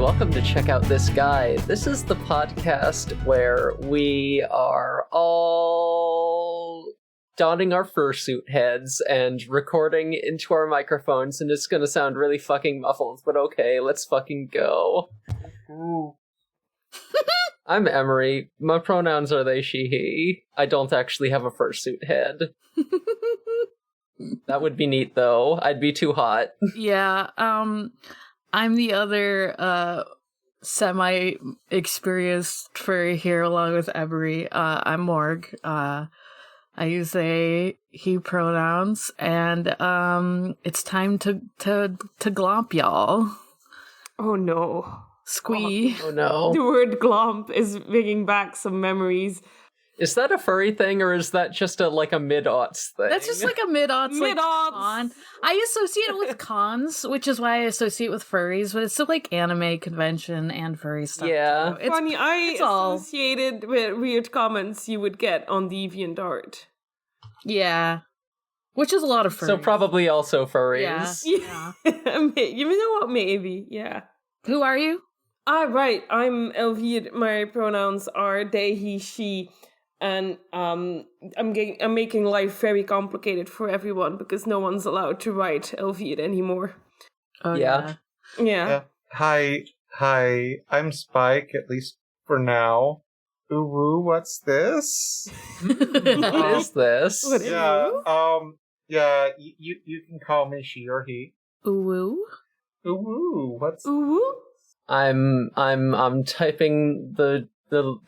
welcome to Check Out This Guy. This is the podcast where we are all donning our fursuit heads and recording into our microphones, and it's gonna sound really fucking muffled, but okay, let's fucking go. I'm Emery. My pronouns are they, she, he. I don't actually have a fursuit head. That would be neat, though. I'd be too hot. Yeah, I'm the other, semi-experienced furry here along with Emery. I'm Morg. I use they, he pronouns, and, it's time to glomp, y'all. Oh no. Squee. Oh no. The word glomp is bringing back some memories. Is that a furry thing, or is that just a mid-aughts thing? That's just like a mid-aughts, Mid-aughts. con. I associate it with cons, which is why I associate with furries, but it's still like anime convention and furry stuff. Yeah. Too. Funny, I it's all- associated with weird comments you would get on DeviantArt. Yeah. Which is a lot of furries. So probably also furries. Yeah. You know what? Maybe, yeah. Who are you? Right. I'm Elvied. My pronouns are they, he, she. And I'm making life very complicated for everyone because no one's allowed to write Elvied anymore. Oh, Yeah. Yeah. Hi, I'm Spike, at least for now. Ooh, woo, what's this? What is this? What is- Yeah, you can call me she or he. Ooh. Ooh, woo, what's... Ooh. I'm typing the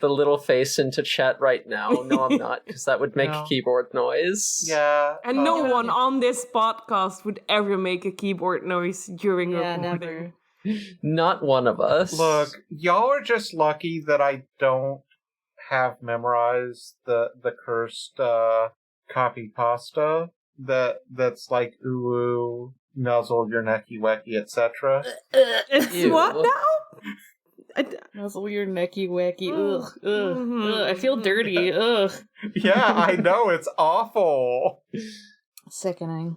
little face into chat right now. No, I'm not, because that would make No. keyboard noise. Yeah. And no one on this podcast would ever make a keyboard noise during recording. Not one of us. Look, y'all are just lucky that I don't have memorized the cursed copy pasta that's like ooh, woo, nuzzle your necky wecky, etc. It's Ew. what now? Nuzzle your necky wacky. Mm. Ugh. Mhm. Ugh. I feel dirty. Ugh. Yeah, I know, it's awful. Sickening.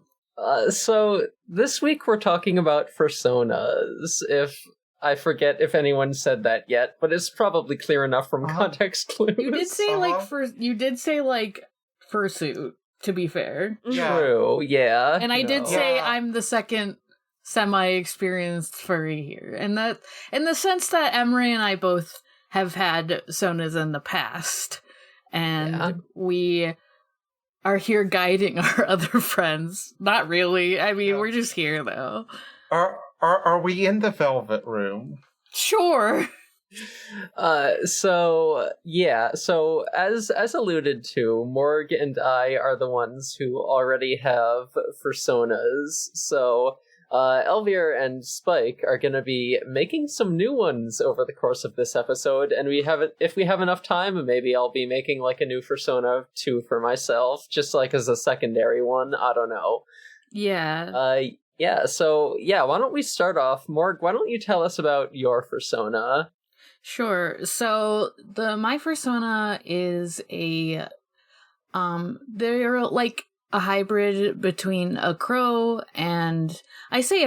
So this week we're talking about Fursonas. If I forget if anyone said that yet, but it's probably clear enough from context clues. You did say fursuit, to be fair. Yeah. True, yeah. And I did no. say Yeah. I'm the second semi-experienced furry here. And that, in the sense that Emery and I both have had sonas in the past. And Yeah. we are here guiding our other friends. Not really. I mean, Yeah. we're just here, though. Are we in the velvet room? Sure. So as alluded to, Morg and I are the ones who already have Fursonas. So Elvier and Spike are going to be making some new ones over the course of this episode, and if we have enough time, maybe I'll be making like a new Fursona 2 for myself, just like as a secondary one. I don't know. Yeah. Why don't we start off? Morg, why don't you tell us about your Fursona? Sure. So my Fursona is they're like a hybrid between a crow and I say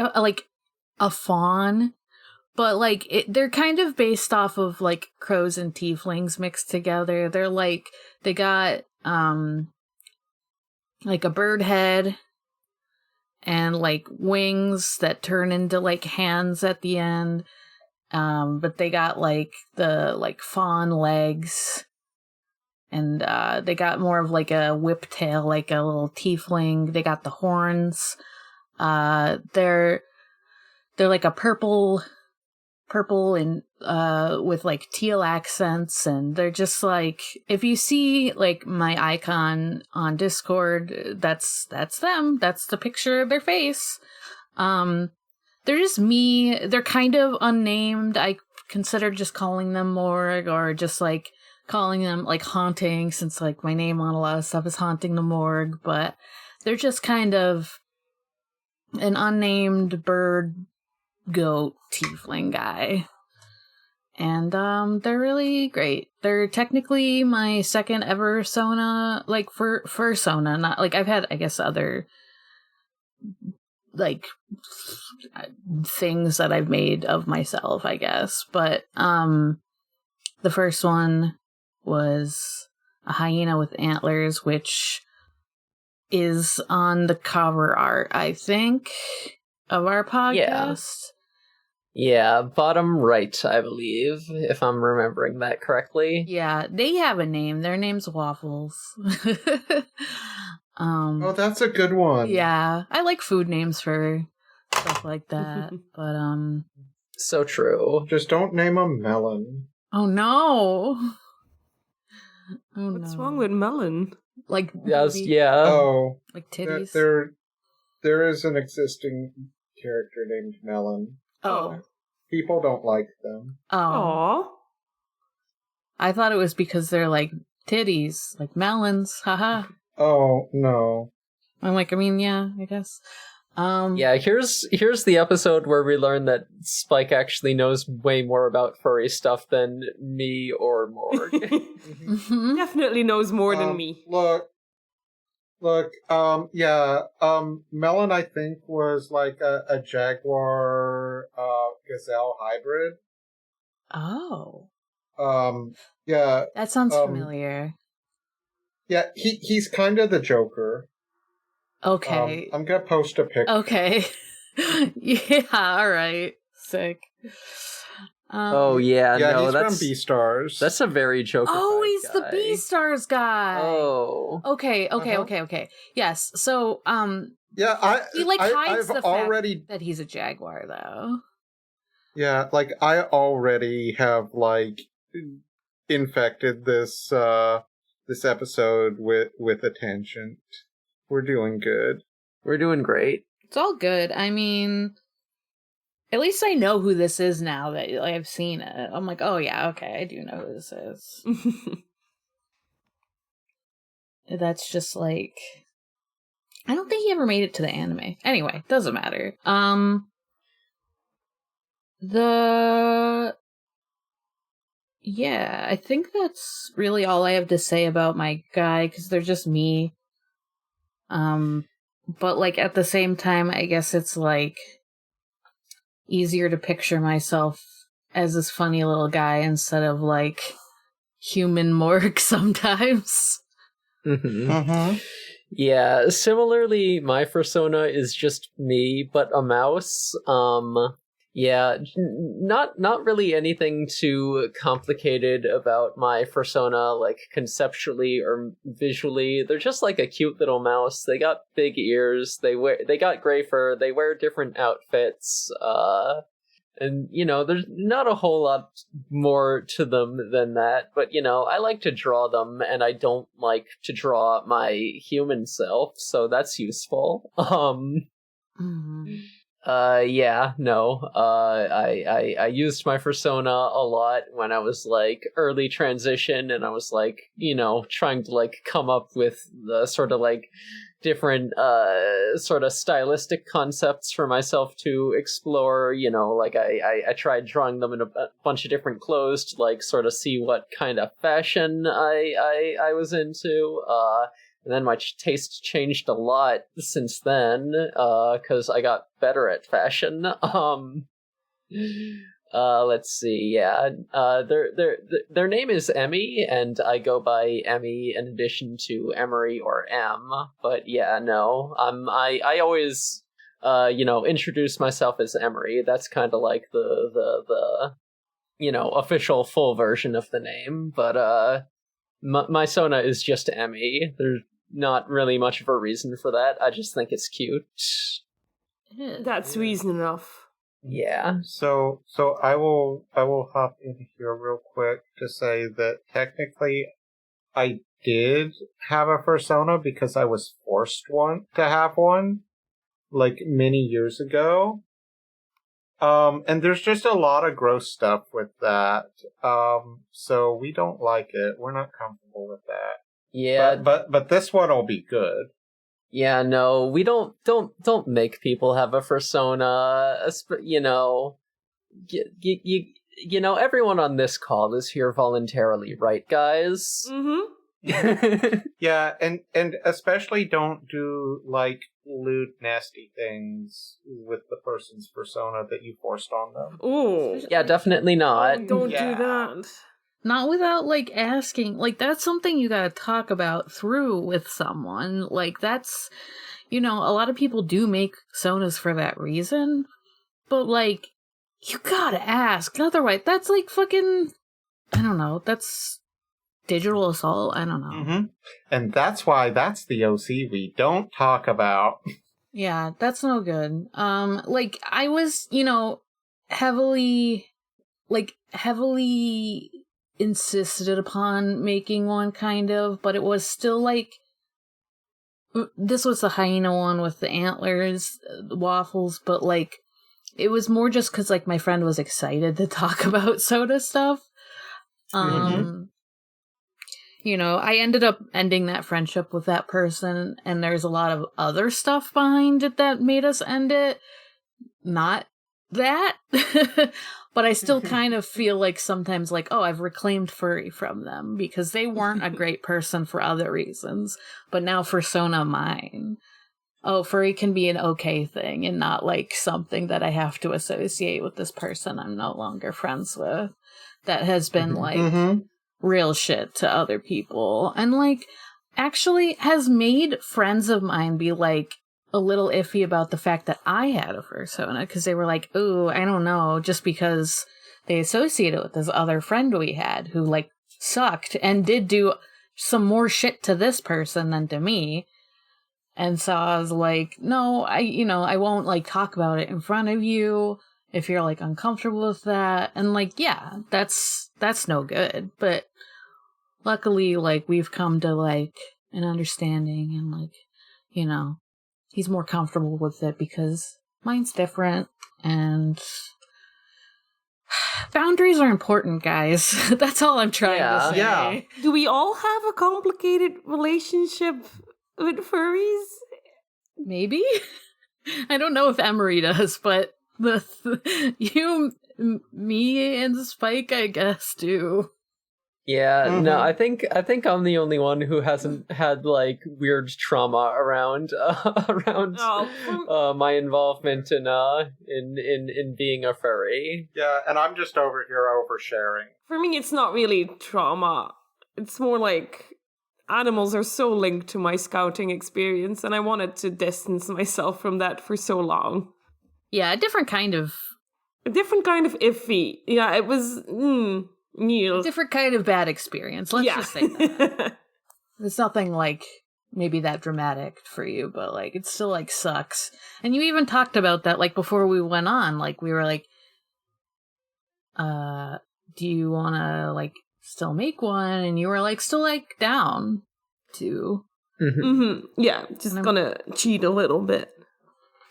a fawn, but like they're kind of based off of like crows and tieflings mixed together. They're like they got like a bird head and like wings that turn into like hands at the end. But they got like the like fawn legs, and they got more of like a whip tail, like a little tiefling. They got the horns. They're like a purple and with like teal accents, and they're just like, if you see like my icon on Discord, that's them. That's the picture of their face. They're just me. They're kind of unnamed. I consider just calling them Morg, or just like calling them like haunting, since like my name on a lot of stuff is haunting the Morg. But they're just kind of an unnamed bird goat tiefling guy. And they're really great. They're technically my second ever Sona, like Fursona. Not like I've had, I guess, other like things that I've made of myself, I guess. But the first one was a hyena with antlers, which is on the cover art, I think, of our podcast. Yeah, bottom right, I believe, if I'm remembering that correctly. Yeah, they have a name. Their name's Waffles. Oh, that's a good one. Yeah, I like food names for stuff like that. But So true. Just don't name him Melon. oh no. Oh What's no. wrong with melon? Like Yes, maybe, yeah. Oh, like titties. there is an existing character named Melon. Oh. People don't like them. Oh. Aw. I thought it was because they're like titties, like melons. Haha. Oh, no. I'm like, I mean, yeah, I guess. Yeah, here's the episode where we learn that Spike actually knows way more about furry stuff than me or Morg. Mhm. Definitely knows more than me. Look, Melon, I think, was like a jaguar, gazelle hybrid. Oh. Yeah, That sounds familiar. yeah, he's kind of the Joker. Okay. I'm gonna post a picture. Okay. Yeah, alright. Sick. Oh yeah, Yeah, no, he's that's from Beastars. that's a very Joker. Oh, he's the Beastars guy. Oh. Okay. Uh-huh. Yes. So, Yeah, he like hides I've the already fact that he's a jaguar, though. Yeah, like I already have like infected this this episode with attention. We're doing good. We're doing great. It's all good. I mean, at least I know who this is now that I've seen it. I'm like, oh yeah, okay, I do know who this is. That's just like, I don't think he ever made it to the anime. Anyway, doesn't matter. Yeah, I think that's really all I have to say about my guy, because they're just me. But like at the same time, I guess it's like easier to picture myself as this funny little guy instead of like human Morg sometimes. Mm-hmm. Mm-hmm. Yeah, similarly, my persona is just me, but a mouse. Yeah, not really anything too complicated about my persona, like conceptually or visually. They're just like a cute little mouse. They got big ears. They got gray fur. They wear different outfits. And there's not a whole lot more to them than that. But I like to draw them, and I don't like to draw my human self, so that's useful. Mm-hmm. Yeah, no. I used my persona a lot when I was like early transition, and I was like, trying to like come up with the sort of like different sort of stylistic concepts for myself to explore. Like I tried drawing them in a bunch of different clothes to like sort of see what kind of fashion I was into. And then my taste changed a lot since then, because I got better at fashion. Let's see, yeah. Their name is Emmy, and I go by Emmy in addition to Emery or M. But yeah, no. I always introduce myself as Emery. That's kind of like the official full version of the name. But my Sona is just Emmy. There's not really much of a reason for that. I just think it's cute. That's reason enough. Yeah. So I will hop in here real quick to say that technically I did have a persona because I was forced to have one like many years ago. And there's just a lot of gross stuff with that. So we don't like it. We're not comfortable with that. Yeah. But this one will be good. Yeah, no, we don't make people have a persona. Everyone on this call is here voluntarily, right, guys? Mm-hmm. Yeah, and especially don't do, like, lewd, nasty things with the person's persona that you forced on them. Oh. Yeah, definitely not. Don't Yeah. do that. Not without, like, asking. Like, that's something you gotta talk about through with someone. Like, that's, a lot of people do make sonas for that reason. But, like, you gotta ask. Otherwise, that's like fucking, I don't know, that's digital assault. I don't know. Mm-hmm. And that's why that's the OC we don't talk about. Yeah, that's no good. Like, I was, heavily insisted upon making one, kind of, but it was still like, this was the hyena one with the antlers, the waffles, but like, it was more just because like my friend was excited to talk about soda stuff. I ended up ending that friendship with that person, and there's a lot of other stuff behind it that made us end it. Not that. But I still kind of feel like sometimes like, oh, I've reclaimed Furry from them because they weren't a great person for other reasons, but now Fursona mine. Oh, Furry can be an okay thing and not like something that I have to associate with this person I'm no longer friends with that has been like real shit to other people, and like actually has made friends of mine be like a little iffy about the fact that I had a fursona, because they were like, ooh, I don't know, just because they associate it with this other friend we had who like sucked and did do some more shit to this person than to me. And so I was like, no, I won't like talk about it in front of you if you're like uncomfortable with that. And like, yeah, that's no good. But luckily, like, we've come to like an understanding, and like, he's more comfortable with it because mine's different, and boundaries are important, guys. That's all I'm trying to say. Yeah. Do we all have a complicated relationship with furries? Maybe? I don't know if Emery does, but you, me, and Spike, I guess, do. Yeah, no, I think I'm the only one who hasn't had like weird trauma around my involvement in being a furry. Yeah, and I'm just over here oversharing. For me, it's not really trauma. It's more like animals are so linked to my scouting experience, and I wanted to distance myself from that for so long. Yeah, a different kind of iffy. Yeah, it was a different kind of bad experience. Let's just say that. It's nothing like maybe that dramatic for you, but like it still like sucks. And you even talked about that like before we went on. Like we were like, do you want to like still make one? And you were like still like down to. Yeah, just gonna cheat a little bit.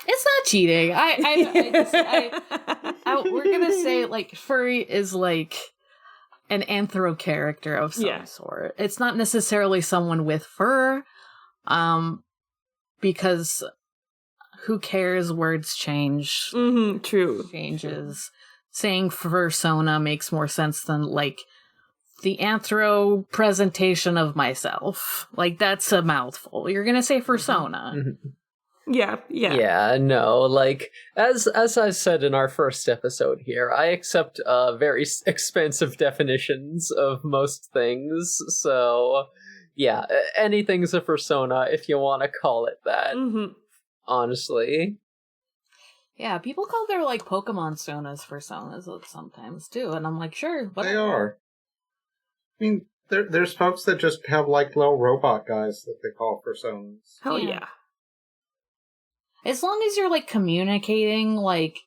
It's not cheating. We're gonna say like furry is like an anthro character of some sort. It's not necessarily someone with fur, because who cares? Words change. True. Changes. Saying fursona makes more sense than like the anthro presentation of myself. Like that's a mouthful. You're gonna say fursona. Yeah. No, like as I said in our first episode here, I accept very expansive definitions of most things. So yeah, anything's a fursona if you want to call it that. Honestly. Yeah, people call their like Pokemon sonas fursonas sometimes too, and I'm like, sure, whatever. They are. I mean, there's folks that just have like little robot guys that they call personas. Hell yeah. As long as you're, like, communicating, like,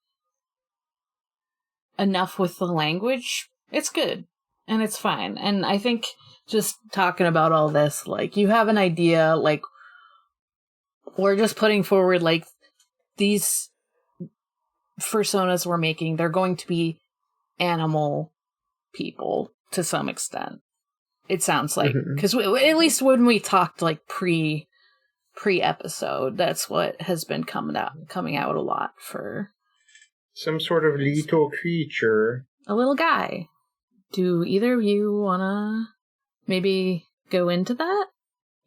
enough with the language, it's good. And it's fine. And I think just talking about all this, like, you have an idea, like, we're just putting forward, like, these fursonas we're making, they're going to be animal people to some extent. It sounds like. Because at least when we talked, like, pre-episode, that's what has been coming out a lot for some sort of little creature, a little guy. Do either of you wanna maybe go into that?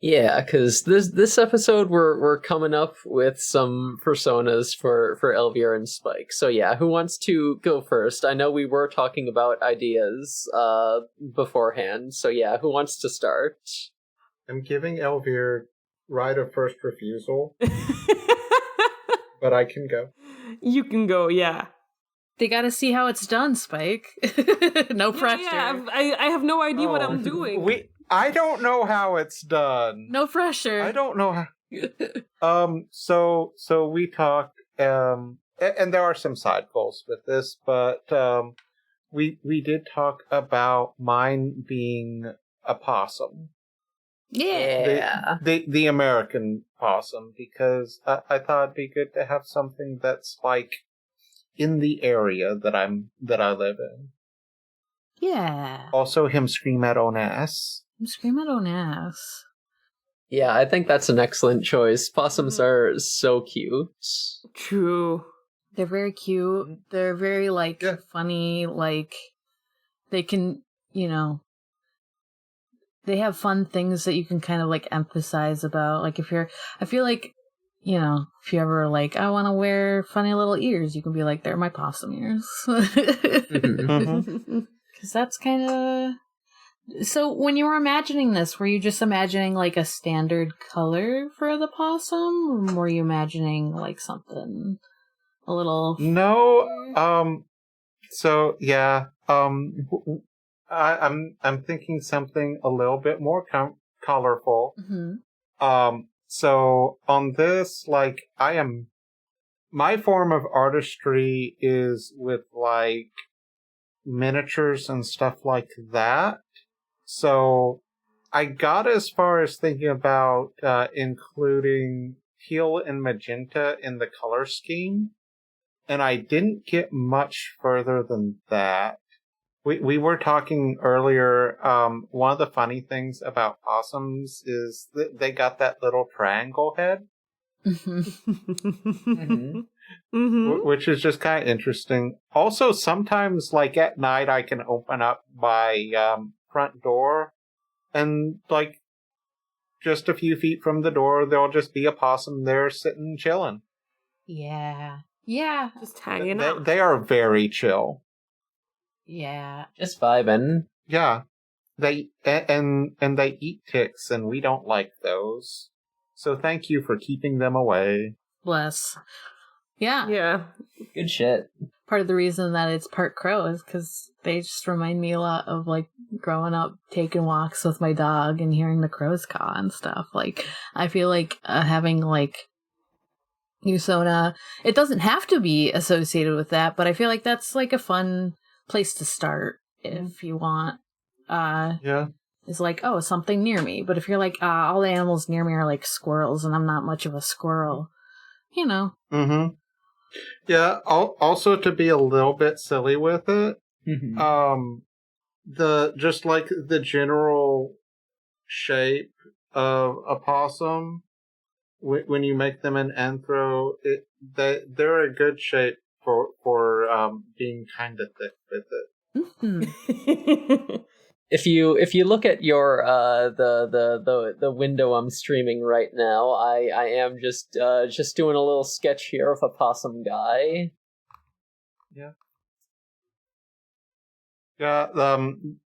Yeah, because this episode we're coming up with some personas for Elvier and Spike. So yeah, who wants to go first? I know we were talking about ideas beforehand. So yeah, who wants to start? I'm giving Elvier right of first refusal, but I can go. You can go, yeah. They gotta see how it's done, Spike. No pressure. Yeah, I have no idea what I'm doing. I don't know how it's done. No pressure. I don't know how. So we talked, and there are some side goals with this, but we did talk about mine being a possum. Yeah. The American possum, because I thought it'd be good to have something that's like in the area that I live in. Yeah. Also, him scream at own ass. Scream at own ass. Yeah, I think that's an excellent choice. Possums are so cute. True. They're very cute. They're very, like, funny. Like, they can, you know, they have fun things that you can kind of, like, emphasize about. Like, I feel like, you know, if you ever, like, I want to wear funny little ears, you can be like, they're my possum ears. Because that's kind of... So, when you were imagining this, were you just imagining, like, a standard color for the possum? Or were you imagining, like, something a little... No, so, yeah, I'm thinking something a little bit more colorful. Mm-hmm. So, on this, like, my form of artistry is with, like, miniatures and stuff like that. So I got as far as thinking about including teal and magenta in the color scheme, and I didn't get much further than that. We were talking earlier, one of the funny things about possums is that they got that little triangle head. Which is just kind of interesting. Also, sometimes, like, at night, I can open up my front door, and, like, just a few feet from the door, there'll just be a possum there sitting chilling. Yeah. Yeah. Just hanging out. They are very chill. Yeah. Just vibing. Yeah. They eat ticks, and we don't like those. So thank you for keeping them away. Bless. Yeah. Yeah. Good shit. Part of the reason that it's part crow is because they just remind me a lot of, like, growing up, taking walks with my dog and hearing the crows caw and stuff. Like, I feel like having, like, Usona, it doesn't have to be associated with that, but I feel like that's, like, a fun place to start if you want. Yeah. It's like, oh, something near me. But if you're like, all the animals near me are, like, squirrels, and I'm not much of a squirrel, you know. Mm-hmm. Yeah, also to be a little bit silly with it, just like the general shape of a possum, when you make them an anthro, they're a good shape for being kind of thick with it. If you look at your the window I'm streaming right now, I am just doing a little sketch here of a possum guy. Yeah.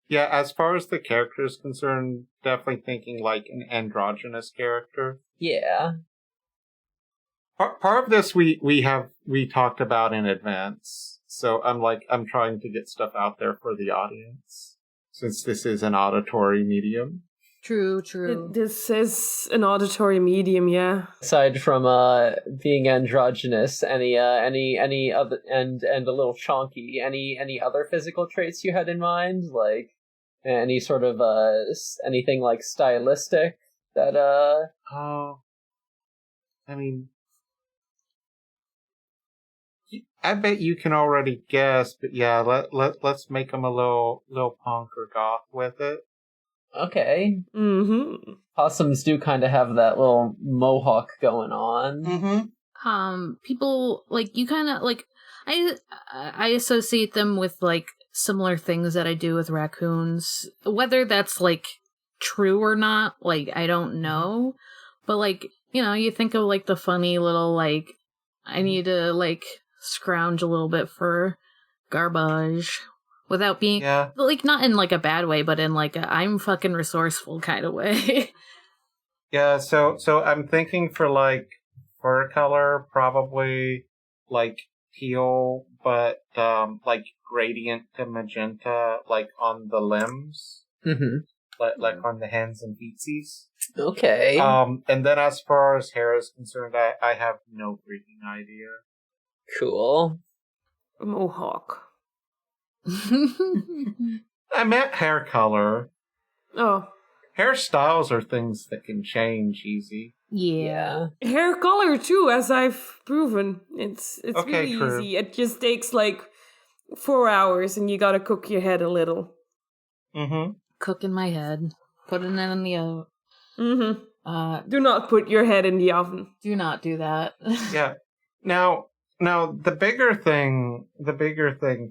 Yeah, as far as the character is concerned, definitely thinking like an androgynous character. Yeah. Part of this we talked about in advance. So I'm trying to get stuff out there for the audience, since this is an auditory medium. True. This is an auditory medium, yeah. Aside from being androgynous, any other and a little chonky, any other physical traits you had in mind, like any sort of anything like stylistic that I mean, I bet you can already guess, but yeah, let's make them a little punk or goth with it. Okay. Mm-hmm. Possums do kind of have that little mohawk going on. Mm-hmm. People, like, you kind of, like, I associate them with, like, similar things that I do with raccoons. Whether that's, like, true or not. Like, I don't know. But, like, you know, you think of, like, the funny little, like, I need to, like, scrounge a little bit for garbage without being, like, not in, like, a bad way, but in, like, a I'm fucking resourceful kind of way. Yeah, so I'm thinking for, like, fur color, probably, like, teal, but, like, gradient to magenta, like, on the limbs. Mm-hmm. Like on the hands and feetsies. Okay. And then as far as hair is concerned, I have no freaking idea. Cool. A mohawk. I meant hair color. Oh. Hairstyles are things that can change easy. Yeah. Hair color too, as I've proven. It's Okay, really true. easy. It just takes like 4 hours and you gotta cook your head a little. Mm-hmm. Cook in my head. Put it in the oven. Mm-hmm. Do not put your head in the oven. Do not do that. Yeah. Now the bigger thing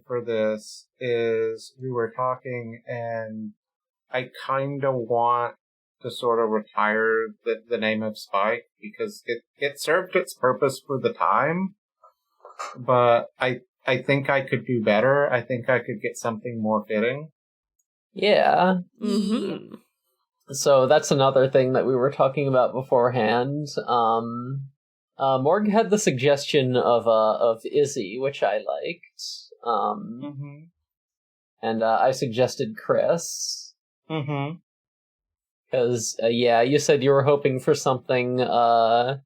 for this is we were talking, and I kind of want to sort of retire the name of Spike because it served its purpose for the time, but I think I could do better. I think I could get something more fitting. Yeah. Mm-hmm. So that's another thing that we were talking about beforehand. Morg had the suggestion of Izzy, which I liked. And I suggested Chris. Mm-hmm. Because, you said you were hoping for something, a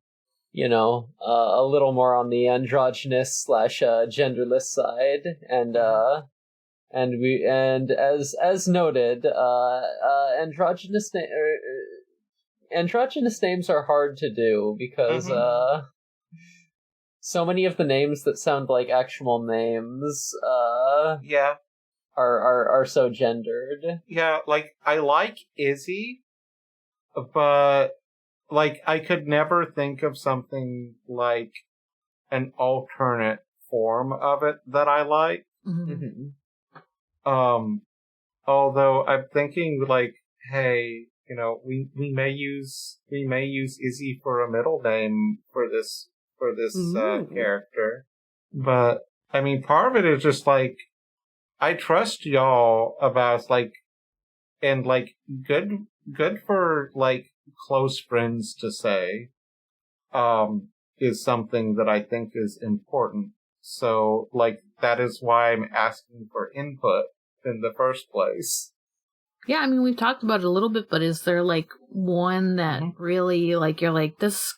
little more on the androgynous / genderless side, and as noted, androgynous names are hard to do because so many of the names that sound like actual names are so gendered. Yeah, like I like Izzy, but like I could never think of something like an alternate form of it that I like. Mm-hmm. Although I'm thinking like, hey, you know, we may use Izzy for a middle name for this character. But I mean, part of it is just like I trust y'all about like, and like good for like close friends to say is something that I think is important. So like that is why I'm asking for input in the first place. Yeah, I mean, we've talked about it a little bit, but is there, like, one that really, like, you're like, this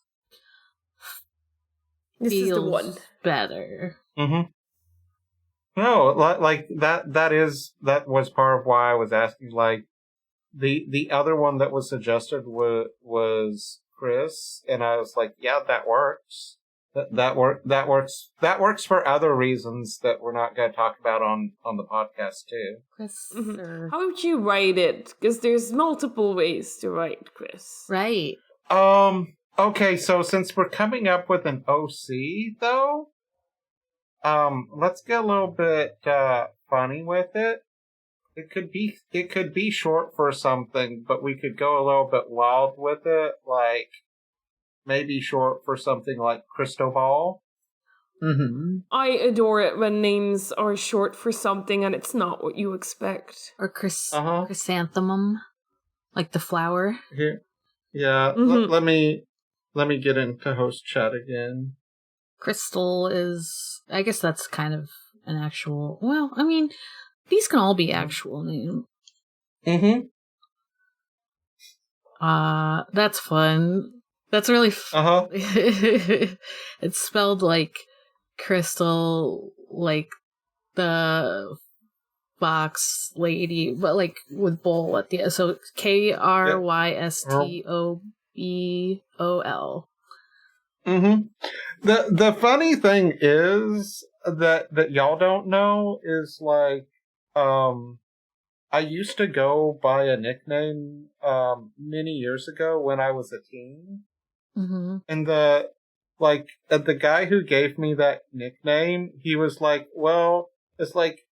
is the one better? Mm-hmm. No, like that was part of why I was asking. Like the other one that was suggested was Chris, and I was like, yeah, that works. That works for other reasons that we're not going to talk about on the podcast too. Chris, how would you write it? Because there's multiple ways to write Chris. Right. Okay, so since we're coming up with an OC though, let's get a little bit funny with it. It could be short for something, but we could go a little bit wild with it, like maybe short for something like Cristobal. Mm-hmm. I adore it when names are short for something and it's not what you expect. Or chrysanthemum, like the flower. Here, yeah. Let me get into host chat again. Crystal is, I guess that's kind of an actual. Well, I mean, these can all be actual names. Mm-hmm. That's fun. That's really It's spelled like crystal, like the box lady, but like with bowl at the end. So Krystobol. Mm-hmm. The funny thing is that y'all don't know is like I used to go by a nickname many years ago when I was a teen. Mm-hmm. And the guy who gave me that nickname, he was like, well, it's like,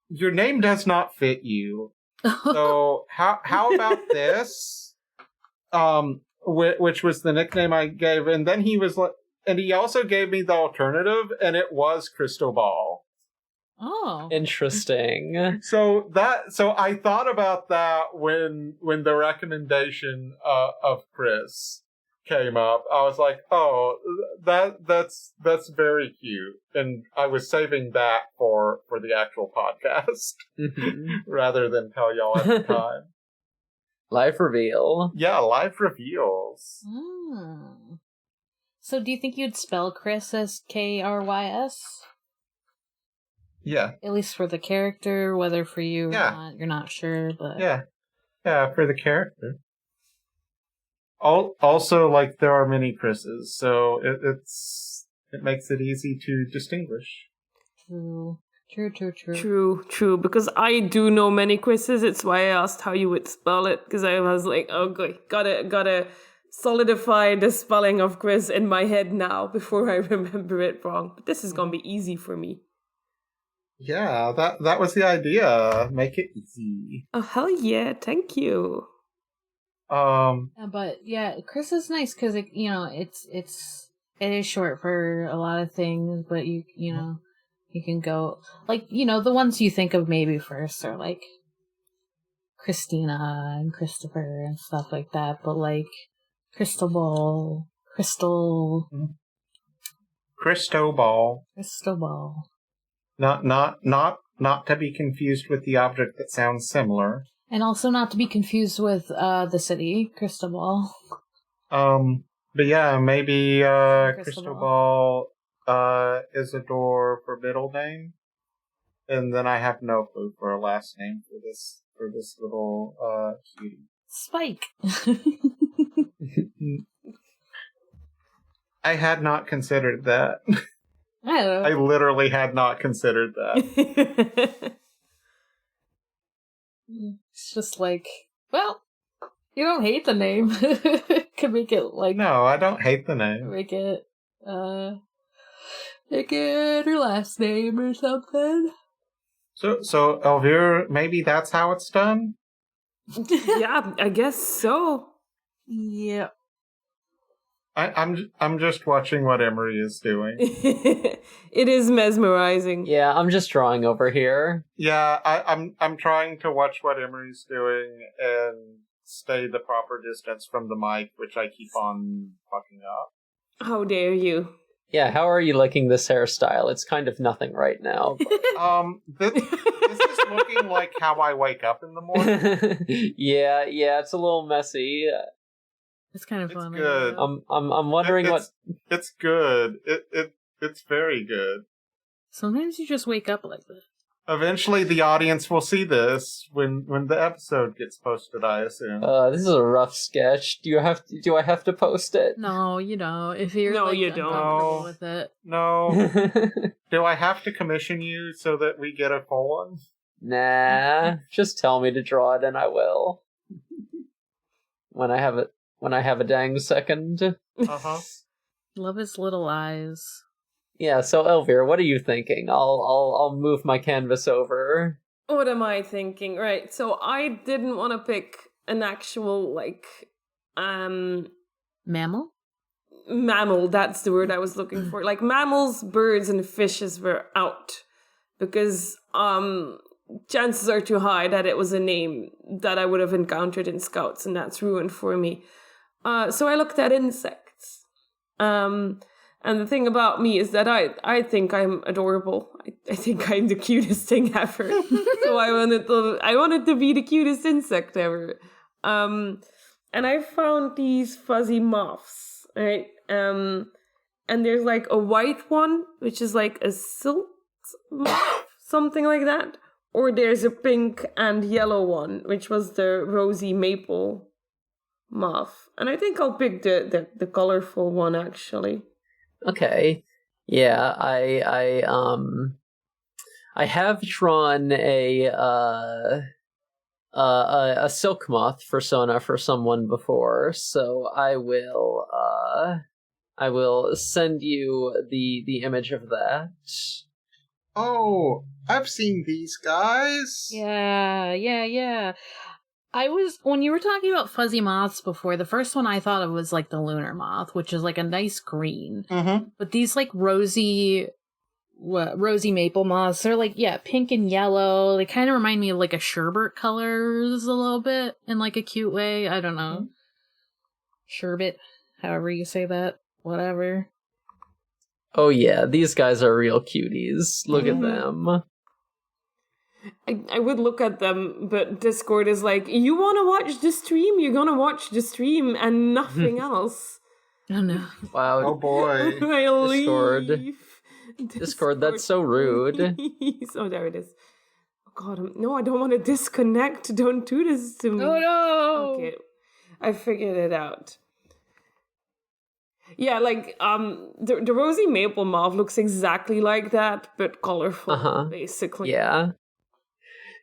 your name does not fit you. So how about this? Which was the nickname I gave, and then he was like, and he also gave me the alternative, and it was Crystal Ball. Oh, Interesting. So I thought about that when the recommendation of Chris came up. I was like, oh, that's very cute, and I was saving that for the actual podcast rather than tell y'all at the time. Live reveal. Yeah, live reveals. Hmm. So do you think you'd spell Chris as Krys? Yeah, At least for the character, whether for you or Yeah. not, you're not sure, but... yeah, for the character. Also, like, there are many Chris's, so it makes it easy to distinguish. True. True, because I do know many quizzes. It's why I asked how you would spell it, because I was like, oh, good, gotta solidify the spelling of quiz in my head now before I remember it wrong. But this is gonna be easy for me. Yeah, that was the idea. Make it easy. Oh, hell yeah, thank you. But yeah, Chris is nice because it is short for a lot of things, but you know, you can go, like, you know, the ones you think of maybe first are like Christina and Christopher and stuff like that, but like Crystal Ball. Not to be confused with the object that sounds similar. And also not to be confused with the city, Cristobal. But yeah, maybe Cristobal. Cristobal Isidore for middle name. And then I have no clue for a last name for this little cutie. Spike. I had not considered that. I don't know. I literally had not considered that. It's just like, well, you don't hate the name. Could make it like... No, I don't hate the name. Make it her last name or something. So Elvira, maybe that's how it's done? Yeah, I guess so. Yeah. I'm just watching what Emery is doing. It is mesmerizing. Yeah, I'm just drawing over here. Yeah, I'm trying to watch what Emery's doing and stay the proper distance from the mic, which I keep on fucking up. How dare you? Yeah, how are you liking this hairstyle? It's kind of nothing right now. This is looking like how I wake up in the morning. yeah, it's a little messy. It's kind of It's fun. good. I'm wondering what. It's good. It's very good. Sometimes you just wake up like that. Eventually, the audience will see this when the episode gets posted, I assume. This is a rough sketch. Do I have to post it? No, you don't. If you're No, like, you don't. uncomfortable with it. No. Do I have to commission you so that we get a full one? Nah, just tell me to draw it and I will. When I have a dang second. Uh-huh. Love his little eyes. Yeah, so Elvira, what are you thinking? I'll move my canvas over. What am I thinking? Right, so I didn't want to pick an actual, like, Mammal? mammal, that's the word I was looking for. Like, mammals, birds, and fishes were out. Because, chances are too high that it was a name that I would have encountered in Scouts, and that's ruined for me. So I looked at insects. And the thing about me is that I think I'm adorable. I think I'm the cutest thing ever. So I wanted to be the cutest insect ever. And I found these fuzzy moths, right? And there's like a white one, which is like a silk moth, something like that. Or there's a pink and yellow one, which was the rosy maple moth. And I think I'll pick the colorful one, actually. Okay. Yeah, I have drawn a silk moth fursona for someone before, so I will send you the image of that. Oh, I've seen these guys. Yeah. When you were talking about fuzzy moths before, the first one I thought of was like the lunar moth, which is like a nice green. Mm-hmm. But these like rosy maple moths, they're like, pink and yellow. They kind of remind me of like a sherbet colors a little bit in like a cute way. I don't know. Sherbet, however you say that. Whatever. Oh yeah, these guys are real cuties. Look at them. I would look at them, but Discord is like, you want to watch the stream? You're going to watch the stream and nothing else. Oh no. Wow. Oh boy. I'll Discord. leave. Discord, that's so rude. Oh, there it is. Oh God, no, I don't want to disconnect. Don't do this to me. Oh no. Okay, I figured it out. Yeah, like the rosy maple moth looks exactly like that, but colorful, basically.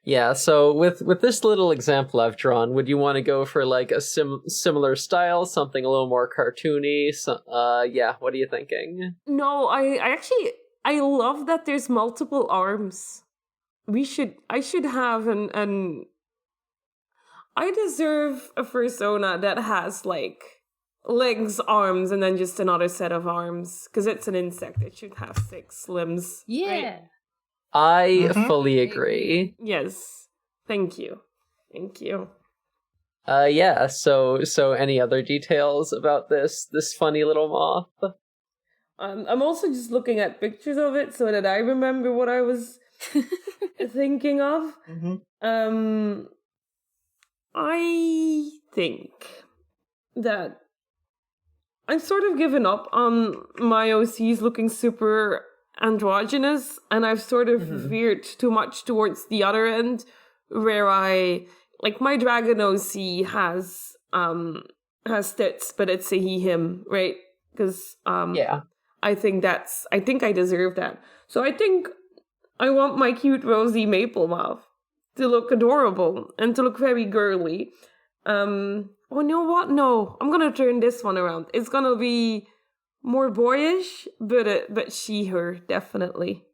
Yeah, so with this little example I've drawn, would you want to go for like a similar style, something a little more cartoony? What are you thinking? No, I love that there's multiple arms. I should have I deserve a fursona that has like legs, arms, and then just another set of arms, because it's an insect. It should have 6 limbs. Yeah. Right? I fully agree. Yes. Thank you. So any other details about this funny little moth? I'm also just looking at pictures of it so that I remember what I was thinking of. I think that I've sort of given up on my OCs looking super androgynous, and I've sort of veered too much towards the other end, where I like my dragon OC has tits, but it's a he/him, right? Because I think I deserve that. So I think I want my cute rosy maple moth to look adorable and to look very girly. Oh, you know what? No, I'm gonna turn this one around. It's gonna be more boyish, but she/her, definitely.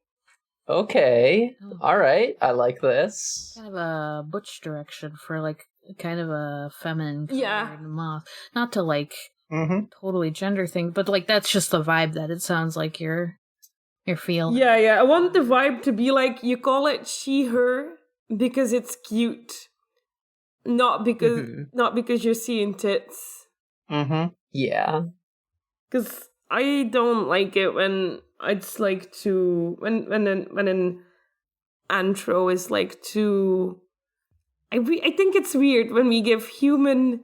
Okay. All right. I like this. Kind of a butch direction for like kind of a feminine colored moth. Not to like totally gender thing, but like that's just the vibe that it sounds like you're feeling. Yeah. I want the vibe to be like, you call it she/her because it's cute. Not because you're seeing tits. Yeah. Because I don't like it when it's like too when an antro is like too. I think it's weird when we give human.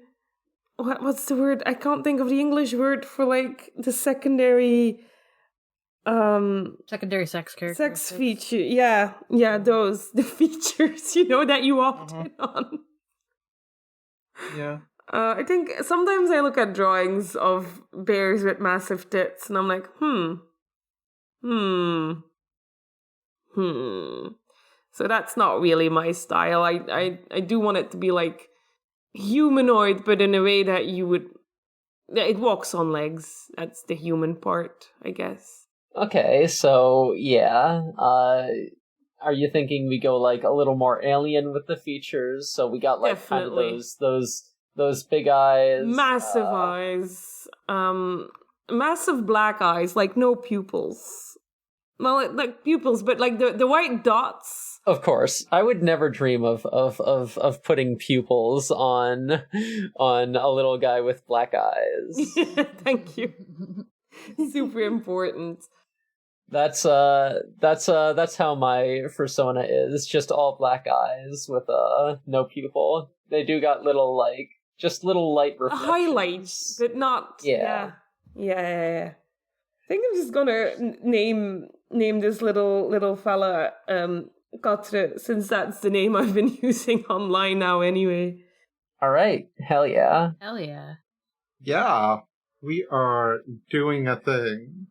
What's the word? I can't think of the English word for like the secondary. Secondary sex character. Sex feature. Yeah, those the features that you opt in on. Yeah. I think sometimes I look at drawings of bears with massive tits and I'm like, So that's not really my style. I do want it to be like humanoid, but in a way that it walks on legs. That's the human part, I guess. Okay, so yeah. Are you thinking we go like a little more alien with the features? So we got like Definitely. kind of those big eyes, massive eyes, massive black eyes, like no pupils. Well, like pupils, but like the white dots. Of course, I would never dream of putting pupils on a little guy with black eyes. Thank you. Super important. That's how my fursona is. Just all black eyes with no pupil. They do got little little light reflections. Highlights, but not. Yeah. I think I'm just gonna name this little fella Katre, since that's the name I've been using online now anyway. All right. Hell yeah. Yeah, we are doing a thing.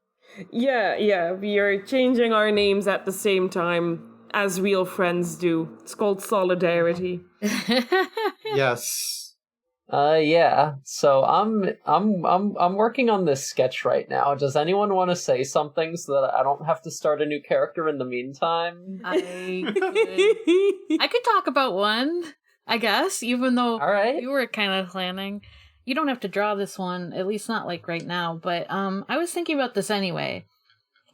Yeah, we are changing our names at the same time as real friends do. It's called solidarity. Yes. Yeah. So I'm working on this sketch right now. Does anyone want to say something so that I don't have to start a new character in the meantime? I could talk about one, I guess, even though All right. you were kind of planning. You don't have to draw this one, at least not like right now, but I was thinking about this anyway.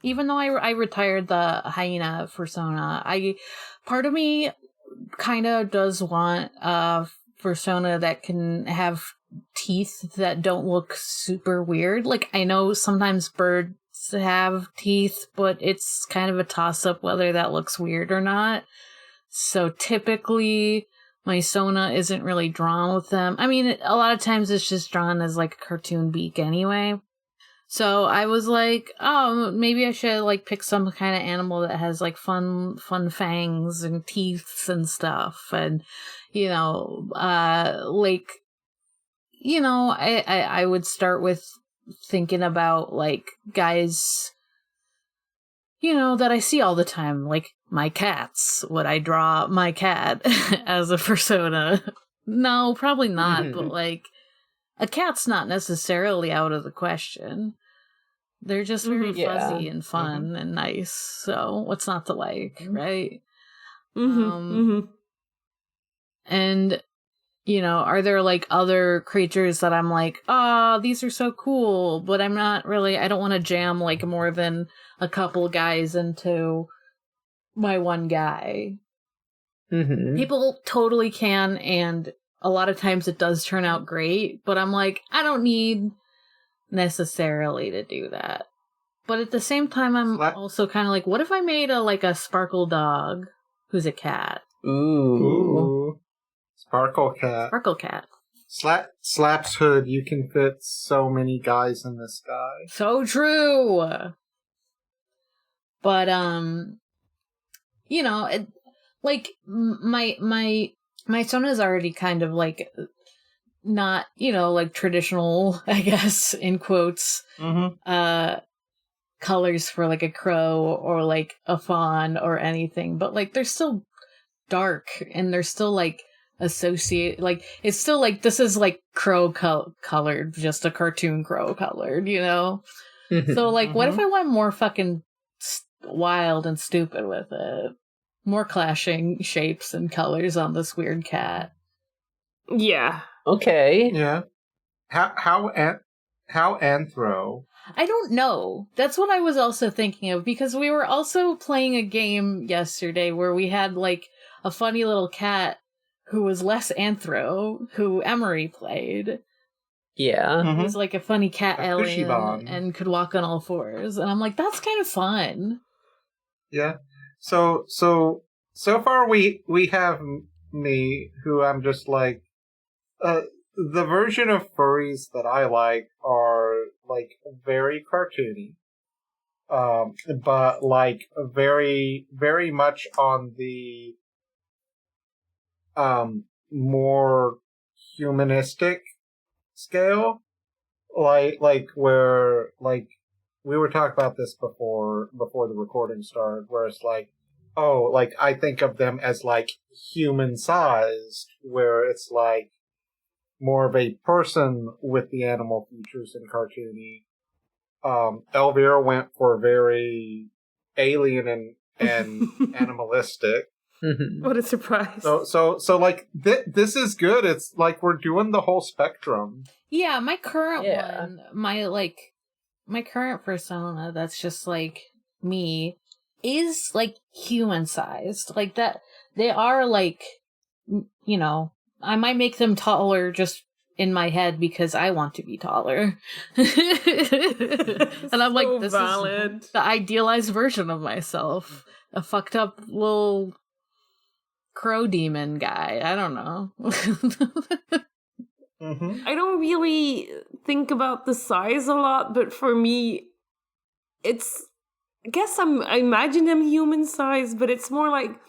Even though I retired the hyena fursona, part of me kind of does want a fursona that can have teeth that don't look super weird. Like, I know sometimes birds have teeth, but it's kind of a toss-up whether that looks weird or not. So typically, my Sona isn't really drawn with them. I mean, a lot of times it's just drawn as like a cartoon beak anyway. So I was like, oh, maybe I should like pick some kind of animal that has like fun fangs and teeth and stuff. And, you know, I would start with thinking about like guys, you know, that I see all the time, like my cats. Would I draw my cat as a fursona? No, probably not, but like a cat's not necessarily out of the question. They're just very fuzzy and fun and nice, so what's not to like, right? And, you know, are there like other creatures that I'm like, oh, these are so cool, but I'm not really, I don't want to jam like more than a couple guys into my one guy. People totally can, and a lot of times it does turn out great, but I'm like, I don't need necessarily to do that. But at the same time, I'm also kind of like, what if I made a sparkle dog who's a cat? Ooh. Sparkle cat. Sparkle cat. Slaps hood, you can fit so many guys in this guy. So true. But you know, like my Sona's already kind of like not, you know, like traditional, I guess, in quotes, colors for like a crow or like a fawn or anything, but like they're still dark and they're still like associate, like it's still like this is like crow colored, just a cartoon crow colored, you know. So like, what if I went more fucking wild and stupid with it? More clashing shapes and colors on this weird cat. Yeah. Okay. Yeah. How anthro? I don't know. That's what I was also thinking of, because we were also playing a game yesterday where we had like a funny little cat who was less anthro, who Emery played. Yeah. He was like a funny cat alien Kushiban. and could walk on all fours. And I'm like, that's kind of fun. Yeah. So far we have me, who I'm just like, the version of furries that I like are like very cartoony, but like very, very much on the more humanistic scale, like where like we were talking about this before the recording started, where it's like, oh, like I think of them as like human sized, where it's like more of a person with the animal features and cartoony. Elvira went for very alien and animalistic. What a surprise. So like this is good. It's like we're doing the whole spectrum. Yeah, my current one, my current persona that's just like me is like human sized. Like that, they are like, you know, I might make them taller just in my head because I want to be taller. And I'm like, this valid. is the idealized version of myself. A fucked up little crow demon guy. I don't know. I don't really think about the size a lot, but for me, it's, I guess I imagine them human size, but it's more like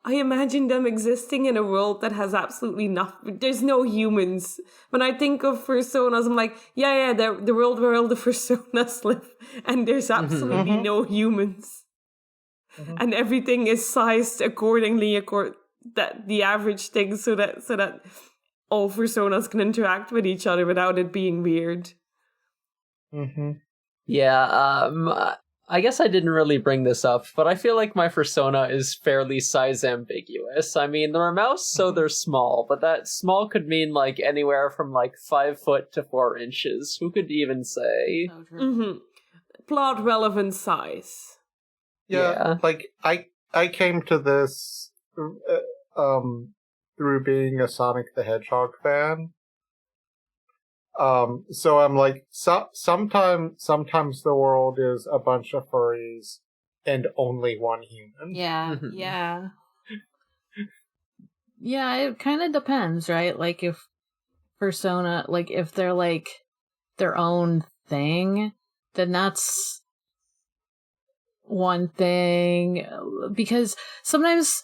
I imagine them existing in a world that has absolutely nothing. There's no humans. When I think of Fursonas, I'm like, yeah, the world where all the Fursonas live, and there's absolutely no humans. And everything is sized accordingly, that the average thing, so that all Fursonas can interact with each other without it being weird. Mm-hmm. Yeah, I guess I didn't really bring this up, but I feel like my Fursona is fairly size ambiguous. I mean, they're a mouse, so they're small, but that small could mean like anywhere from like 5 foot to 4 inches. Who could even say? So true. Plot relevant size. Yeah, like I came to this through being a Sonic the Hedgehog fan. So I'm like, sometimes the world is a bunch of furries and only one human. Yeah, yeah. Yeah, it kind of depends, right? Like if Fursona, like if they're like their own thing, then that's one thing. Because sometimes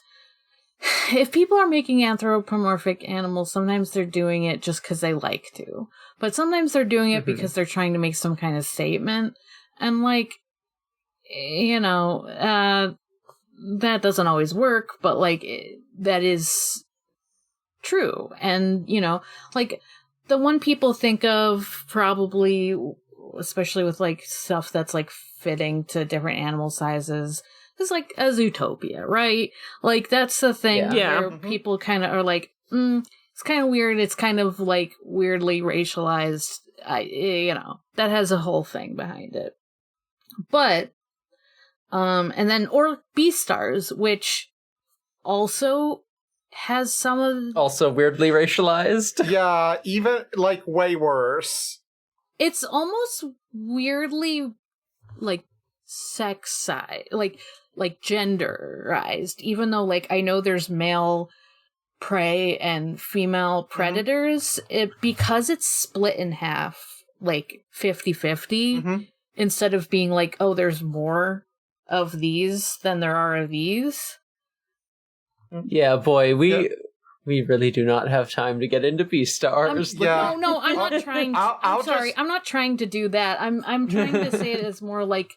if people are making anthropomorphic animals, sometimes they're doing it just because they like to. But sometimes they're doing it because they're trying to make some kind of statement. And, like, you know, that doesn't always work, but, like, that is true. And, you know, like, the one people think of probably, especially with, like, stuff that's, like, fitting to different animal sizes, is like a Zootopia, right? Like, that's the thing where people kind of are like, it's kind of weird. It's kind of like weirdly racialized. You know, that has a whole thing behind it. But, and then, or Beastars, which also has some of... Also weirdly racialized? Yeah, even, like, way worse. It's almost weirdly, like, sex-side, like genderized, even though, like, I know there's male prey and female predators, because it's split in half, like 50-50, instead of being like, oh, there's more of these than there are of these. Yeah, boy, we really do not have time to get into Beastars. No, I'm not trying to, I'm not trying to do that. I'm trying to say it as more like,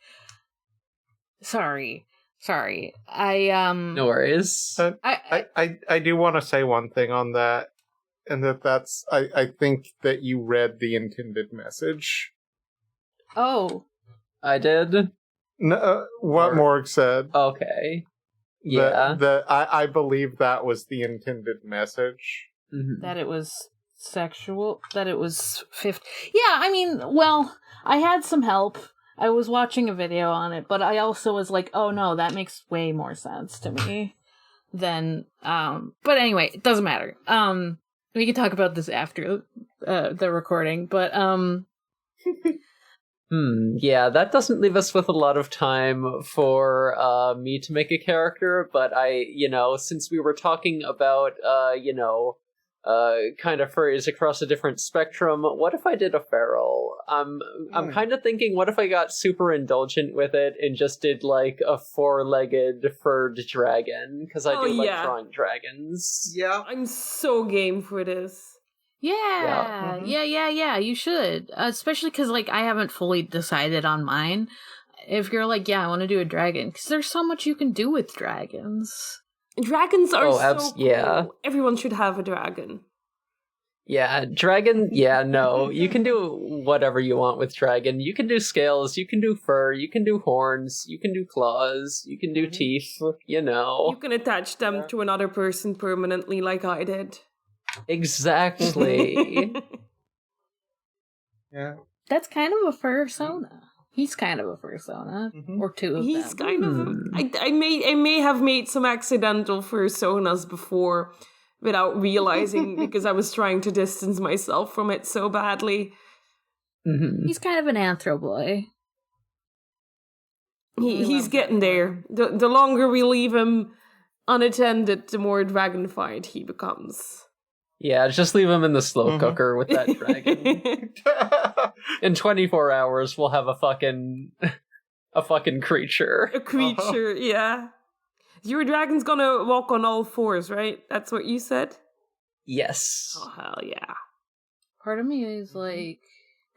Sorry. No worries. I do want to say one thing on that, and that's I think that you read the intended message. Oh. I did? No, what Morg said. Okay. Yeah. I believe that was the intended message. That it was sexual, that it was 50. Yeah, I mean, well, I had some help. I was watching a video on it, but I also was like, oh no, that makes way more sense to me than, but anyway, it doesn't matter. We can talk about this after, the recording, but, yeah, that doesn't leave us with a lot of time for, me to make a character, but since we were talking about, kind of furries across a different spectrum, what if I did a feral? I'm kind of thinking, what if I got super indulgent with it and just did like a 4-legged furred dragon? Because I do like drawing dragons. Yeah, I'm so game for this. Yeah, you should. Especially because, like, I haven't fully decided on mine. If you're like, yeah, I want to do a dragon, because there's so much you can do with dragons. Dragons are so cool. Yeah. Everyone should have a dragon. Yeah, dragon, no. You can do whatever you want with dragon. You can do scales, you can do fur, you can do horns, you can do claws, you can do teeth, You can attach them to another person permanently like I did. Exactly. Yeah. That's kind of a fursona. He's kind of a fursona, or two of He's them. kind of. I may have made some accidental fursonas before, without realizing, because I was trying to distance myself from it so badly. He's kind of an anthro boy. He's getting there. The longer we leave him unattended, the more dragonfied he becomes. Yeah, just leave him in the slow cooker with that dragon. In 24 hours, we'll have a fucking creature. A creature, yeah. Your dragon's gonna walk on all fours, right? That's what you said? Yes. Oh, hell yeah. Part of me is like,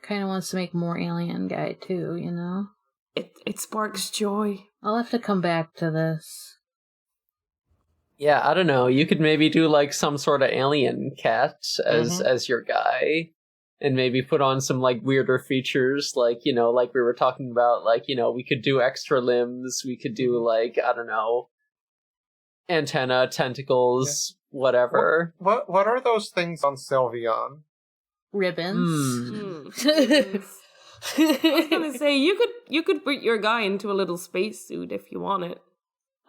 kind of wants to make more alien guy too, you know? It sparks joy. I'll have to come back to this. Yeah, I don't know. You could maybe do like some sort of alien cat as your guy, and maybe put on some like weirder features, like like we were talking about, like we could do extra limbs, we could do like I don't know, antenna, tentacles, whatever. What are those things on Sylveon? Ribbons. Ribbons. I was gonna say you could put your guy into a little spacesuit if you want it.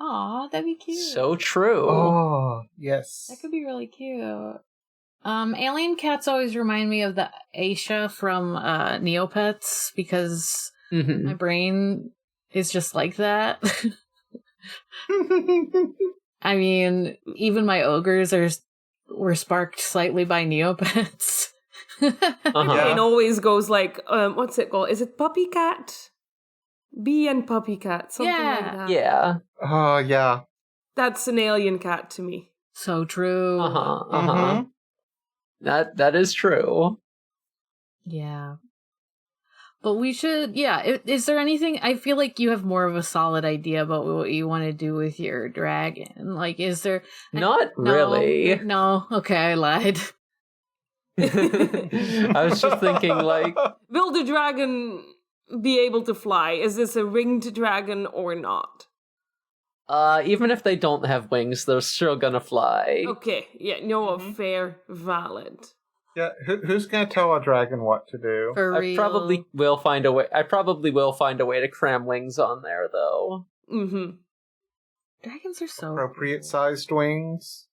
Aw, that'd be cute. So true. Oh, yes. That could be really cute. Alien cats always remind me of the Aisha from Neopets, because my brain is just like that. I mean, even my ogres were sparked slightly by Neopets. It always goes like, what's it called? Is it Puppy Cat? Bee and Puppy Cat, something like that. Yeah. Oh, yeah. That's an alien cat to me. So true. That is true. Yeah. But we should, is there anything, I feel like you have more of a solid idea about what you want to do with your dragon. Like, is there... Not really. No, okay, I lied. I was just thinking, like... Will the dragon be able to fly? Is this a winged dragon or not? Even if they don't have wings, they're still gonna fly. Okay, yeah, no, fair, valid. Yeah, who's gonna tell a dragon what to do? For real. I probably will find a way to cram wings on there, though. Mm-hmm. Dragons are so Appropriate sized wings.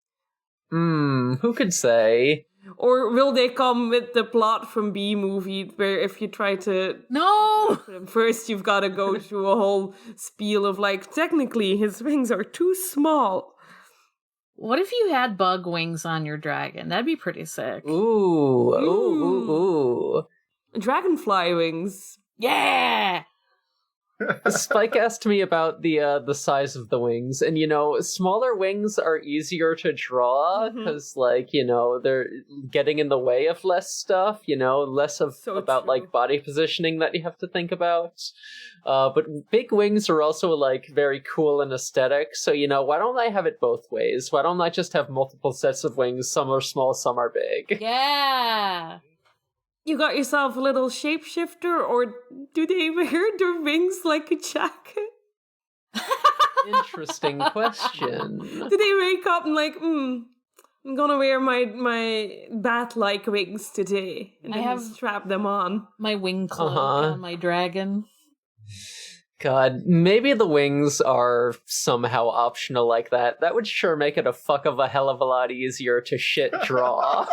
Who could say? Or will they come with the plot from B movie, where if you try to... No! First you've got to go through a whole spiel of like, technically his wings are too small. What if you had bug wings on your dragon? That'd be pretty sick. Ooh. Dragonfly wings. Yeah! Spike asked me about the size of the wings, and smaller wings are easier to draw because they're getting in the way of less stuff, less of about like body positioning that you have to think about. But big wings are also like very cool and aesthetic, so why don't I have it both ways? Why don't I just have multiple sets of wings? Some are small, some are big. Yeah! You got yourself a little shapeshifter, or do they wear their wings like a jacket? Interesting question. Do they wake up and like, I'm gonna wear my bat-like wings today, and then strap them on? My wing cloak on my dragon. God, maybe the wings are somehow optional like that. That would sure make it a fuck of a hell of a lot easier to shit draw.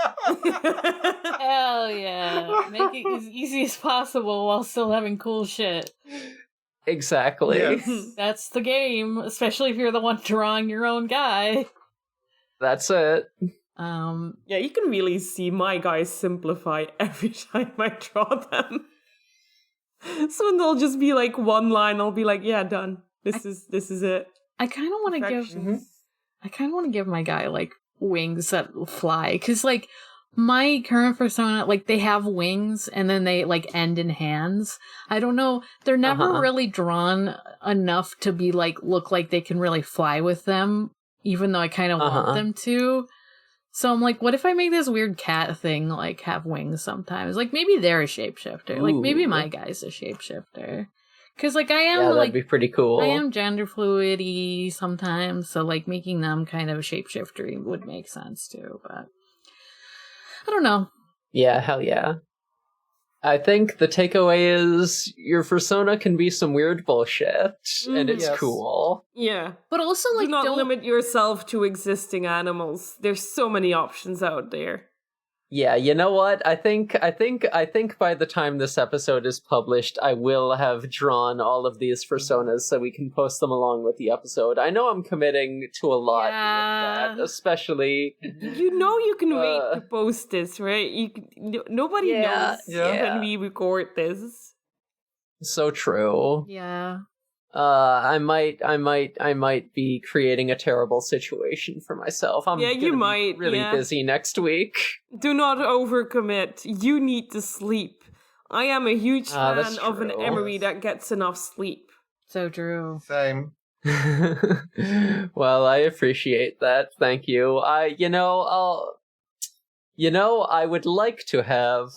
Hell yeah. Make it as easy as possible while still having cool shit. Exactly. Yes. That's the game, especially if you're the one drawing your own guy. That's it. Yeah, you can really see my guys simplify every time I draw them. So they'll just be like one line, I'll be like, yeah, done. This is it. I kind of want to give my guy like wings that fly, cuz like my current persona, like they have wings and then they like end in hands. I don't know, they're never really drawn enough to be like look like they can really fly with them, even though I kind of want them to. So I'm like, what if I make this weird cat thing, like, have wings sometimes? Like, maybe they're a shapeshifter. Like, maybe my guy's a shapeshifter. Because, like, I am, that'd be pretty cool. I am gender fluid-y sometimes, so, like, making them kind of a shapeshifter would make sense, too. But, I don't know. Yeah, hell yeah. I think the takeaway is your Fursona can be some weird bullshit, and it's cool. Yeah. But also, like, do not limit yourself to existing animals. There's so many options out there. Yeah, you know what? I think by the time this episode is published, I will have drawn all of these Fursonas so we can post them along with the episode. I know I'm committing to a lot with that, especially... You can wait to post this, right? Nobody knows when we record this. So true. Yeah. I might be creating a terrible situation for myself. You might be really busy next week. Do not overcommit. You need to sleep. I am a huge fan of an Emery that gets enough sleep. So true. Same. Well, I appreciate that. Thank you. I would like to have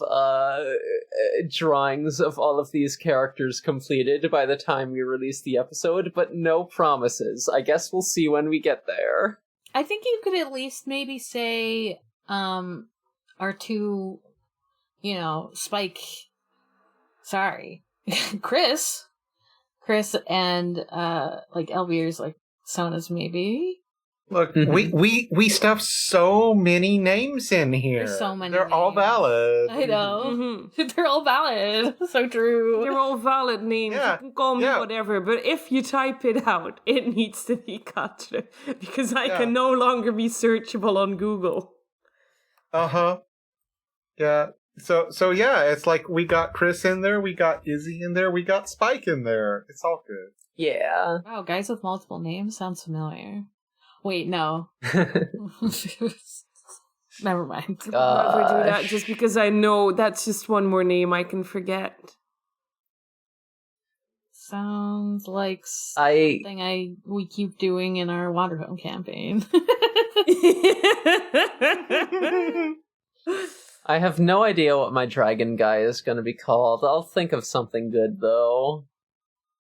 drawings of all of these characters completed by the time we release the episode, but no promises. I guess we'll see when we get there. I think you could at least maybe say, our two, Spike, sorry, Chris and, Elvier's, Sonas maybe. Look, we stuffed so many names in here. There's so many They're all names. valid. I know. They're all valid. So true. They're all valid names. Yeah, You can call me yeah. whatever, but if you type it out, it needs to be Katra, because I Yeah. can no longer be searchable on Google. Uh-huh. Yeah. So yeah, it's like we got Chris in there, we got Izzy in there, we got Spike in there. It's all good. Yeah. Wow, guys with multiple names sounds familiar. Wait, no. Never mind. I'll never do that just because I know that's just one more name I can forget. Sounds like something we keep doing in our Waterhome campaign. I have no idea what my dragon guy is going to be called. I'll think of something good, though.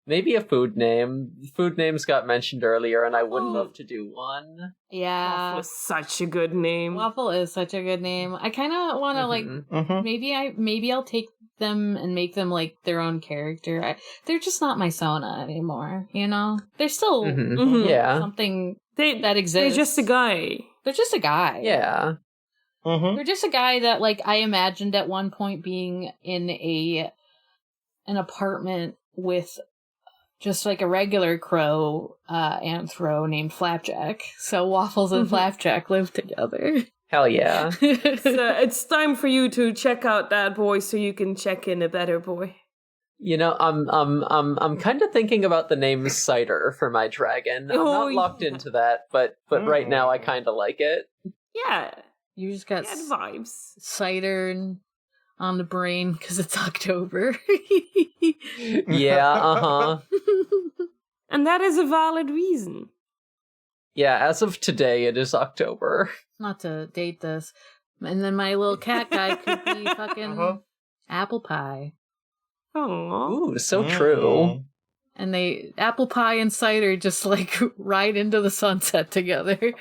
Maybe a food name. Food names got mentioned earlier, and I would love to do one. Yeah. Waffle is such a good name. Waffle is such a good name. I kind of want to, maybe I'll take them and make them, their own character. They're just not my Sona anymore, They're still Yeah. something that exists. They're just a guy. They're just a guy. Yeah. They're just a guy that, I imagined at one point being in an apartment with just, a regular crow anthro named Flapjack. So Waffles and Flapjack live together. Hell yeah. So it's time for you to check out that boy so you can check in a better boy. I'm kind of thinking about the name Cider for my dragon. I'm not locked into that, but right now I kind of like it. Yeah. You just got vibes. cider on the brain because it's October. Yeah, uh-huh. And that is a valid reason. Yeah, as of today, it is October. Not to date this. And then my little cat guy could be fucking apple pie. Oh. Ooh, so true. And apple pie and cider just ride into the sunset together.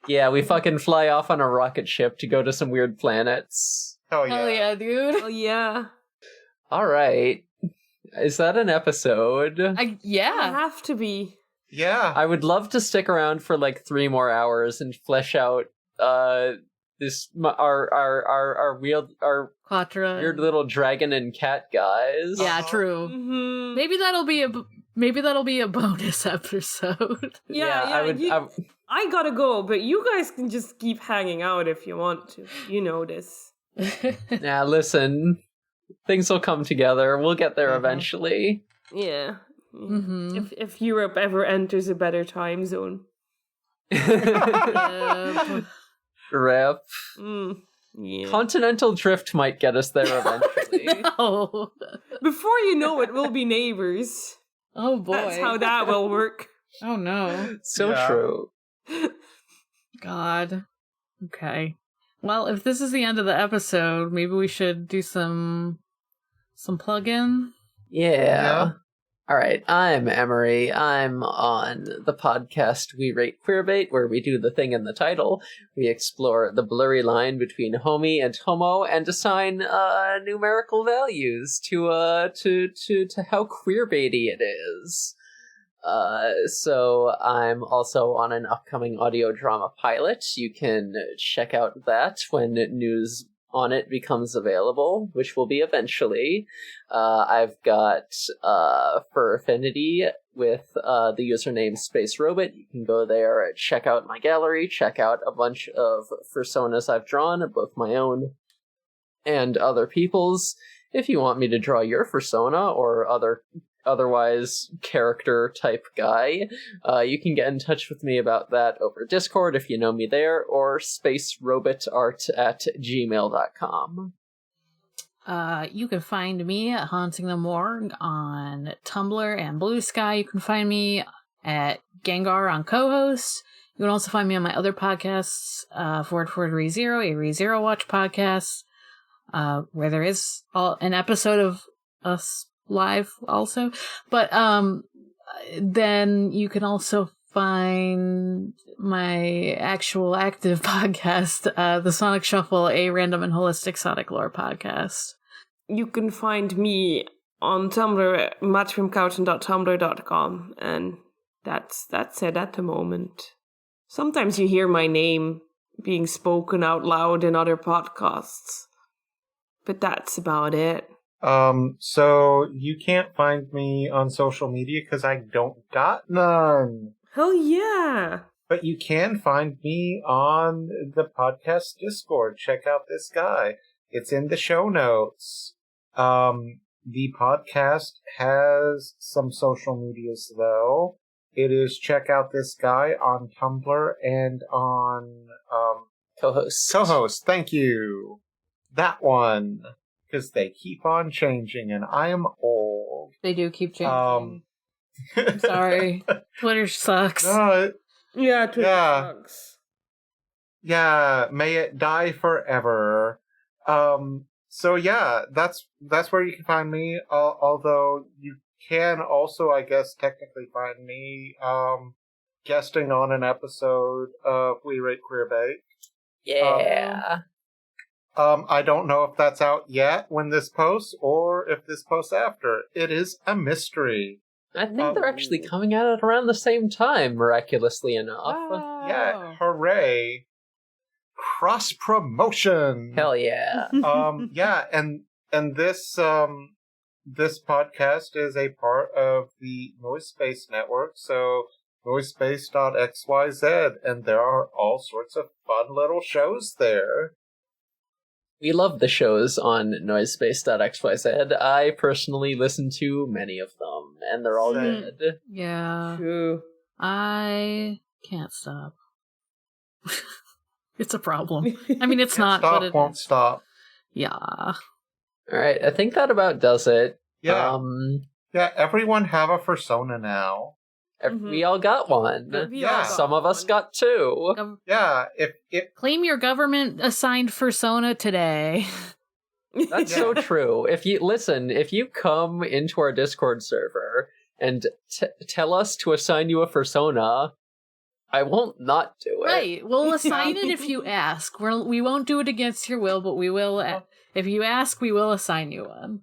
Yeah, we fucking fly off on a rocket ship to go to some weird planets. Hell yeah. Hell yeah, dude. Oh, yeah. All right. Is that an episode? Yeah. It have to be. Yeah. I would love to stick around for 3 more hours and flesh out this our Quattro. weird little dragon and cat guys. Yeah, true. Mm-hmm. Maybe that'll be a bonus episode. I gotta go, but you guys can just keep hanging out if you want to. You know this. Nah, listen. Things will come together. We'll get there eventually. Yeah. Mm-hmm. If Europe ever enters a better time zone. Rip. Yeah. Continental drift might get us there eventually. No. Before you know it, we'll be neighbors. Oh boy. That's how that will work. Oh no. So true. God. Okay. Well, if this is the end of the episode, maybe we should do some plug-in. Yeah. All right, I'm Emery. I'm on the podcast We Rate Queerbait, where we do the thing in the title. We explore the blurry line between homie and homo and assign numerical values to how queerbaity it is. So I'm also on an upcoming audio drama pilot. You can check out that when news on it becomes available, which will be eventually. I've got Fur Affinity with the username Space Robot. You can go there, check out my gallery, check out a bunch of Fursonas I've drawn, both my own and other people's. If you want me to draw your Fursona or otherwise character type guy, you can get in touch with me about that over Discord if you know me there, or spacerobotart@gmail.com. You can find me at Haunting the Morgue on Tumblr and Blue Sky. You can find me at Gengar on co-host. You can also find me on my other podcasts, Forward ReZero, a ReZero Watch podcast, where there is an episode of us live also. But then you can also find my actual active podcast, the Sonic Shuffle, a random and holistic Sonic lore podcast. You can find me on Tumblr at matchfromcouchen.tumblr.com, and that's it at the moment. Sometimes you hear my name being spoken out loud in other podcasts, but that's about it. So you can't find me on social media because I don't got none. Hell yeah! But you can find me on the podcast Discord. Check out this guy. It's in the show notes. The podcast has some social medias, though. It is Check Out This Guy on Tumblr and on Co-host. Co-host, thank you. That one. Because they keep on changing, and I am old. They do keep changing. I'm sorry. Twitter sucks. Yeah, Twitter sucks. Yeah, may it die forever. So yeah, that's where you can find me. Although you can also, I guess, technically find me guesting on an episode of We Rate Queerbait. Yeah. I don't know if that's out yet when this posts, or if this posts after. It is a mystery. I think they're actually coming out at around the same time, miraculously enough. Wow. Yeah, hooray. Cross promotion. Hell yeah. Yeah, and this this podcast is a part of the Noise Space Network, so noisespace.xyz, and there are all sorts of fun little shows there. We love the shows on noisespace.xyz. I personally listen to many of them, and they're all good. Yeah. True. I can't stop. It's a problem. I mean, it's Can't not, stop, but it won't is. stop. Yeah. Alright, I think that about does it. Yeah. Yeah, everyone have a Fursona now. We all got one. Yeah. Some of us got two. Yeah, if Claim your government assigned Fursona today. That's so true. If you come into our Discord server and tell us to assign you a Fursona, I won't not do it. Right. We'll assign it if you ask. We won't do it against your will, but we will. If you ask, we will assign you one.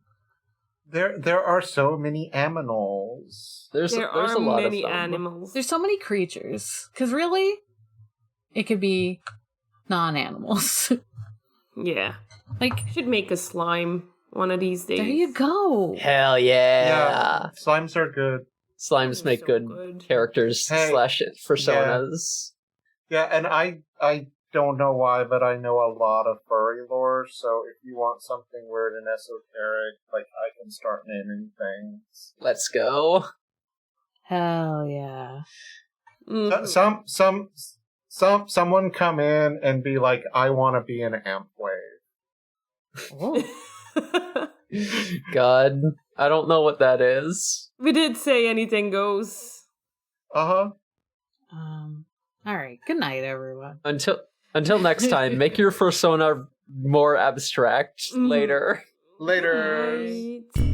there are so many aminals. There's There a are lot many of them. animals. There's so many creatures. Because really, it could be non-animals. Yeah. Like, Should make a slime one of these days. there you go. Hell yeah. Yeah, slimes are good. Slimes make So good good. characters Hey, / Fursonas. Yeah, and I don't know why, but I know a lot of furry lore, so if you want something weird and esoteric, like, I can start naming things. Let's go. Hell yeah. Mhm. Someone come in and be like, I want to be an amp wave. Oh. God, I don't know what that is. We did say anything goes. Uh-huh. All right. Good night, everyone. Until next time, make your Fursona more abstract Mhm. later. Later. Right.